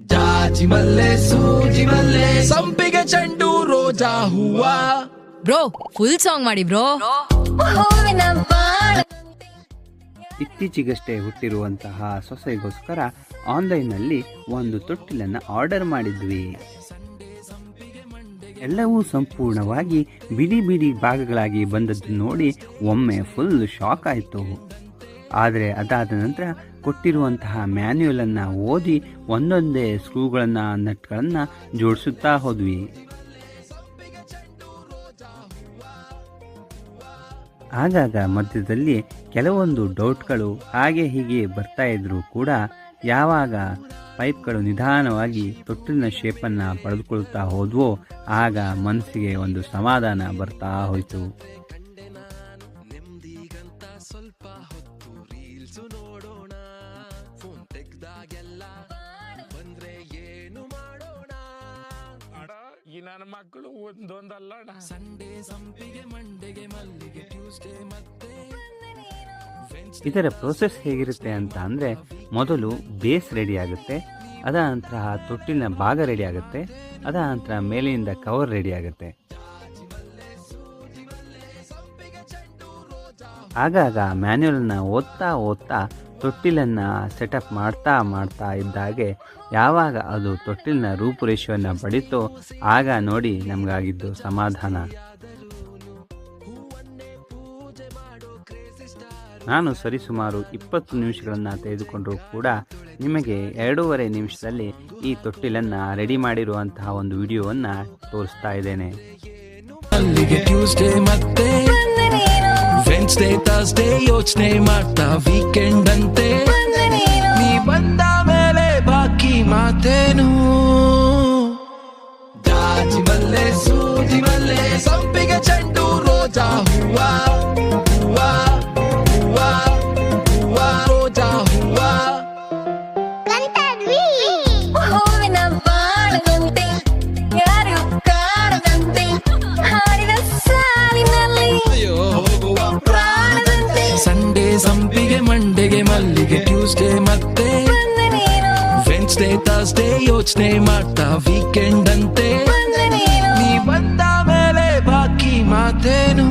ಜಾಜಿ ಮಲ್ಲೆ ಸೂಜಿ ಮಲ್ಲೆ ಸಂಪಿಗೆ ಚೆಂಡು ರೋಜಾ ಹೂವ. ಬ್ರೋ ಫುಲ್ ಸಾಂಗ್ ಮಾಡಿ ಬ್ರೋ. ಇತ್ತೀಚೆಗಷ್ಟೇ ಹುಟ್ಟಿರುವಂತಹ ಸೊಸೆಗೋಸ್ಕರ ಆನ್ಲೈನ್ನಲ್ಲಿ ಒಂದು ತೊಟ್ಟಿಲನ್ನು ಆರ್ಡರ್ ಮಾಡಿದ್ವಿ. ಎಲ್ಲವೂ ಸಂಪೂರ್ಣವಾಗಿ ಬಿಡಿ ಬಿಡಿ ಭಾಗಗಳಾಗಿ ಬಂದದ್ದು ನೋಡಿ ಒಮ್ಮೆ ಫುಲ್ ಶಾಕ್ ಆಯಿತು. ಆದರೆ ಅದಾದ ನಂತರ ಕೊಟ್ಟಿರುವಂತಹ ಮ್ಯಾನ್ಯುಯಲನ್ನು ಓದಿ ಒಂದೊಂದೇ ಸ್ಕ್ರೂಗಳನ್ನು ನಟ್ಗಳನ್ನು ಜೋಡಿಸುತ್ತಾ ಹೋದ್ವಿ. ಆಗಾಗ ಮಧ್ಯದಲ್ಲಿ ಕೆಲವೊಂದು ಡೌಟ್ಗಳು ಹಾಗೆ ಹೀಗೆ ಬರ್ತಾ ಇದ್ರೂ ಕೂಡ ಯಾವಾಗ ಪೈಪ್ಗಳು ನಿಧಾನವಾಗಿ ತೊಟ್ಟಿಲಿನ ಶೇಪನ್ನು ಪಡೆದುಕೊಳ್ತಾ ಹೋದ್ವೋ ಆಗ ಮನಸ್ಸಿಗೆ ಒಂದು ಸಮಾಧಾನ ಬರ್ತಾ ಹೋಯಿತು. ಸ್ವಲ್ಪ ಹೊತ್ತು ರೀಲ್ಸು ನೋಡೋಣ, ಫೋನ್ ತೆಗ್ದಾಗೆಲ್ಲ ಬಂದ್ರೆ ಏನು ಮಾಡೋಣ ಅಡ ಈ ನನ್ನ ಮಕ್ಕಳು ಒಂದೊಂದಲ್ಲ. ಸಂಡೇ ಸಂಪಿಗೆ, ಮಂಡೆಗೆ ಮಲ್ಲಿಗೆ, ಟ್ಯೂಸ್ಡೇ ಮತ್ತೆ. ಇದರ ಪ್ರೋಸೆಸ್ ಹೇಗಿರುತ್ತೆ ಅಂತ ಅಂದರೆ, ಮೊದಲು ಬೇಸ್ ರೆಡಿ ಆಗುತ್ತೆ, ಅದ ನಂತರ ತೊಟ್ಟಿಲಿನ ಭಾಗ ರೆಡಿ ಆಗುತ್ತೆ, ಅದ ನಂತರ ಮೇಲಿನಿಂದ ಕವರ್ ರೆಡಿ ಆಗುತ್ತೆ. ಆಗಾಗ ಮ್ಯಾನ್ಯುಯಲನ್ನು ಓದ್ತಾ ತೊಟ್ಟಿಲನ್ನು ಸೆಟಪ್ ಮಾಡ್ತಾ ಇದ್ದಾಗೆ ಯಾವಾಗ ಅದು ತೊಟ್ಟಿಲಿನ ರೂಪುರೇಷೆಯನ್ನು ಪಡೀತೋ ಆಗ ನೋಡಿ ನಮಗಾಗಿದ್ದು ಸಮಾಧಾನ. ನಾನು ಸರಿಸುಮಾರು 20 ನಿಮಿಷಗಳನ್ನು ತೆಗೆದುಕೊಂಡರೂ ಕೂಡ ನಿಮಗೆ 2.5 ನಿಮಿಷದಲ್ಲಿ ಈ ತೊಟ್ಟಿಲನ್ನು ರೆಡಿ ಮಾಡಿರುವಂತಹ ಒಂದು ವಿಡಿಯೋವನ್ನು ತೋರಿಸ್ತಾ ಇದ್ದೇನೆ. ವೆನ್ಸ್ಡೇ ಥರ್ಸ್ಡೇ ಯೋಚನೆ ಮಾಡ್ತಾ ವೀಕೆಂಡ್ ಅಂತೆ, ನೀ ಬಂದ ಮೇಲೆ ಬಾಕಿ ಮಾತೇನು. ಜಾಜಿ ಮಲ್ಲೆ ಸೂಜಿ ಮಲ್ಲೆ ಸಂಪಿಗೆ ಚೆಂಡು ರೋಜಾ ಹೂವ, ಹೂವ ಹೂವ ಹೂವ ರೋಜಾ ಹೂವ. ಹೂವಿನ ಬಾಳದಂತೆ ಯಾರು ಕಾಣದಂತೆ ಹಾಡಿನ ಸಾಲಿನಲ್ಲಿ ಹೋಗುವ ಪ್ರಾಣದಂತೆ. ಸಂಡೇ ಸಂಪಿಗೆ, ಮಂಡೆಗೆ ಮಲ್ಲಿಗೆ, ಟ್ಯೂಸ್ಡೇ ಮತ್ತೆ ವೆನ್ಸ್ಡೇ ಥರ್ಸ್ಡೇ ಯೋಚನೆ ಮಾಡ್ತಾ ವೀಕೆಂಡ್ ಅಂತೆ, ನೀ ಬಂದ ಮೇಲೆ ಬಾಕಿ ಮಾತೇನು.